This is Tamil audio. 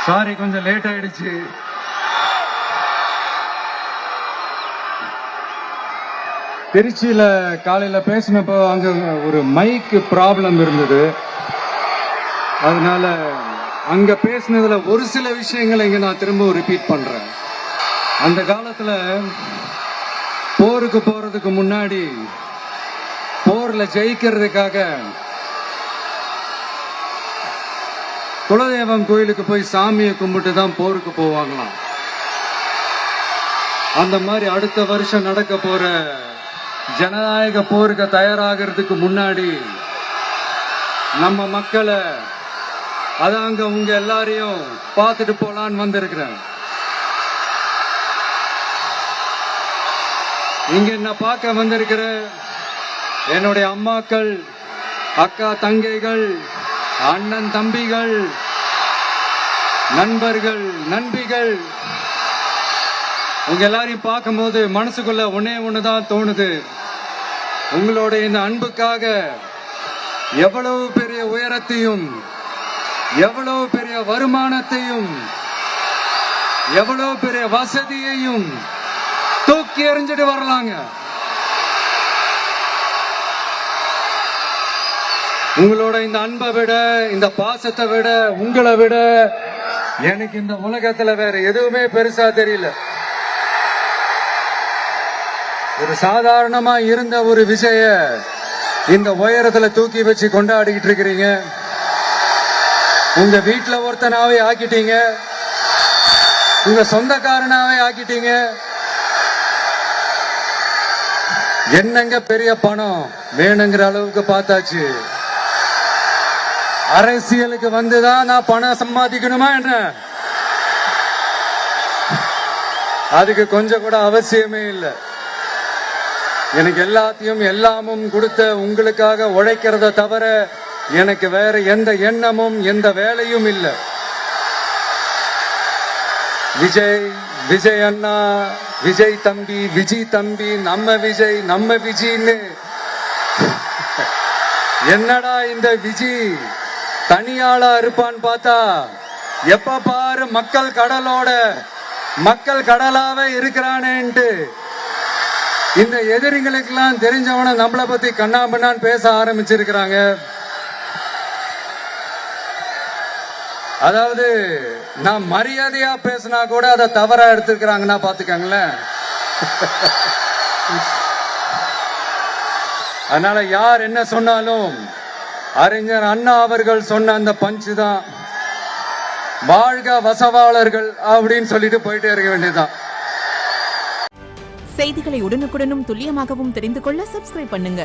சாரி, கொஞ்சம் லேட் ஆயிடுச்சு. திருச்சியில காலையில பேசினப்போ அங்க ஒரு மைக் ப்ராப்ளம் இருந்தது. அதனால அங்க பேசினதுல ஒரு சில விஷயங்களை இங்க நான் திரும்ப ரிப்பீட் பண்றேன். அந்த காலத்துல போருக்கு போறதுக்கு முன்னாடி போர்ல ஜெயிக்கிறதுக்காக குலதெய்வம் கோயிலுக்கு போய் சாமியை கும்பிட்டு தான் போருக்கு போவாங்களாம். அந்த மாதிரி அடுத்த வருஷம் நடக்க போற ஜனநாயக போருக்கு தயாராகிறதுக்கு முன்னாடி நம்ம மக்களை அதாங்க உங்க எல்லாரையும் பார்த்துட்டு போலான்னு வந்திருக்கிறேன். இங்க என்ன பார்க்க வந்திருக்கிற என்னுடைய அம்மாக்கள், அக்கா தங்கைகள், அண்ணன் தம்பிகள், நண்பர்கள், நண்பிகள், உங்க எல்லாரையும் பார்க்கும்போது மனசுக்குள்ள ஒன்னே ஒண்ணுதான் தோணுது. உங்களோட இந்த அன்புக்காக எவ்வளவு பெரிய உயரத்தையும், எவ்வளவு பெரிய வருமானத்தையும், எவ்வளவு பெரிய வசதியையும் தூக்கி எறிஞ்சிட்டு வரலாங்க. உங்களோட இந்த அன்பை விட, இந்த பாசத்தை விட, உங்களை விட எனக்கு இந்த உலகத்துல வேற எதுவுமே பெருசா தெரியல. ஒரு சாதாரணமா இருந்த ஒரு விஷய இந்த உயரத்துல தூக்கி வச்சு கொண்டாடிக்கிட்டு இருக்கிறீங்க. உங்க வீட்டுல ஒருத்தனாவே ஆக்கிட்டீங்க, உங்க சொந்தக்காரனாவே ஆக்கிட்டீங்க. என்னங்க பெரிய பணம் வேணுங்கிற அளவுக்கு பார்த்தாச்சு. அரசியலுக்கு வந்துதான் நான் பணம் சம்பாதிக்கணுமா என்ன? அதுக்கு கொஞ்சம் கூட அவசியமே இல்லை. எனக்கு எல்லாத்தையும் எல்லாமும் கொடுத்த உங்களுக்காக உழைக்கிறத தவிர எனக்கு வேற எந்த எண்ணமும் எந்த வேலையும் இல்லை. விஜய், விஜய் அண்ணா, விஜய் தம்பி, விஜய் தம்பி, நம்ம விஜய், நம்ம விஜய்ன்னு என்னடா இந்த விஜய் தனியாளா இருப்பான்னு பார்த்தா எப்ப பாரு மக்கள் கடலோட மக்கள் கடலாவே இருக்கிறானேன்ட்டு இந்த எதிரிகளுக்கு எல்லாம் தெரிஞ்சவன நம்மளை பத்தி கண்ணாபண்ணான்னு பேச ஆரம்பிச்சிருக்கிறாங்க. அதாவது நான் மரியாதையா பேசினா கூட அதை தவறா எடுத்துக்கிறாங்கன்னா பாத்துக்கங்களேன். அதனால யார் என்ன சொன்னாலும் அறிஞர் அண்ணா அவர்கள் சொன்ன அந்த பஞ்சு தான், வாழ்க வசவாளர்கள் அப்படின்னு சொல்லிட்டு போயிட்டே இருக்க வேண்டியதுதான். செய்திகளை உடனுக்குடனும் துல்லியமாகவும் தெரிந்து கொள்ள சப்ஸ்கிரைப் பண்ணுங்க.